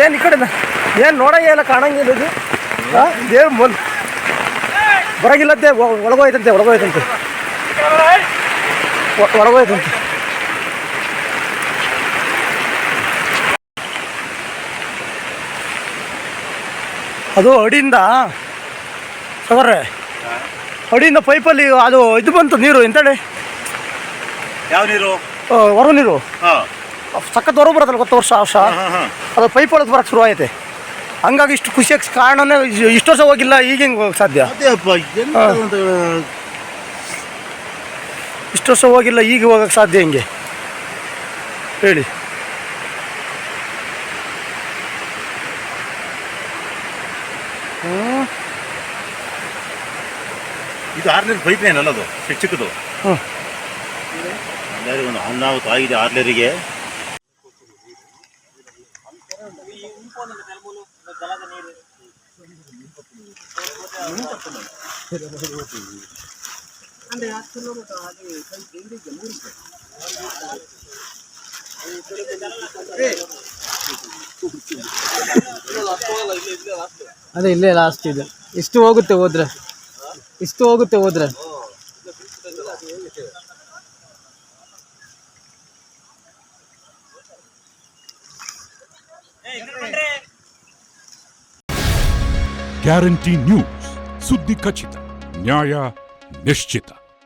ಏನು ಈ ಕಡೆ ಏನು ನೋಡಂಗೆ ಇಲ್ಲ ಕಾಣಂಗಿಲ್ಲ ಇದು ಏನು ಬರೋಗಿಲ್ಲಂತೆ ಒಳಗೋಯ್ತಂತೆ ಒಳಗೋಯ್ತಂತೆ. ಅದು ಅಡಿಯಿಂದ ಸಗರ್ರೆ ಅಡಿಯಿಂದ ಪೈಪಲ್ಲಿ ಅದು ಇದು ಬಂತು ನೀರು ಎಂತೇಳಿ ಯಾವ ನೀರು? ಹೊರ ನೀರು ಸಖತ್ ಹೊರ ಬರೋದಲ್ಲ ಗೊತ್ತ ವರ್ಷ ಅದು ಪೈಪ್ ಒಳಗೆ ಬರೋಕ್ಕೆ ಶುರು ಆಯ್ತೆ. ಹಂಗಾಗಿ ಇಷ್ಟು ಖುಷಿಯಾಗಿ ಕಾರಣನೇ ಇಷ್ಟು ವರ್ಷ ಹೋಗಿಲ್ಲ, ಈಗ ಹೆಂಗೆ ಹೋಗಕ್ಕೆ ಸಾಧ್ಯ? ಇಷ್ಟು ವರ್ಷ ಹೋಗಿಲ್ಲ, ಈಗ ಹೋಗಕ್ಕೆ ಸಾಧ್ಯ ಹೆಂಗೆ ಹೇಳಿ? ಇದು 6 ಪೈಪ್ ಏನಲ್ಲ, ಅದು ಚಿಕ್ಕದು. ಒಂದು ಅನ್ನಾವತ್ತು ಆಗಿದೆ 6 ಅದೇ ಇಲ್ಲೇ ಲಾಸ್ಟ್ ಇದು. ಇಷ್ಟು ಹೋಗುತ್ತೆ ಹೋದ್ರೆ, ಇಷ್ಟು ಹೋಗುತ್ತೆ ಹೋದ್ರೆ. ಗ್ಯಾರಂಟಿ ನ್ಯೂಸ್, ಸುದ್ದಿ ಖಚಿತ, ನ್ಯಾಯ ನಿಶ್ಚಿತ.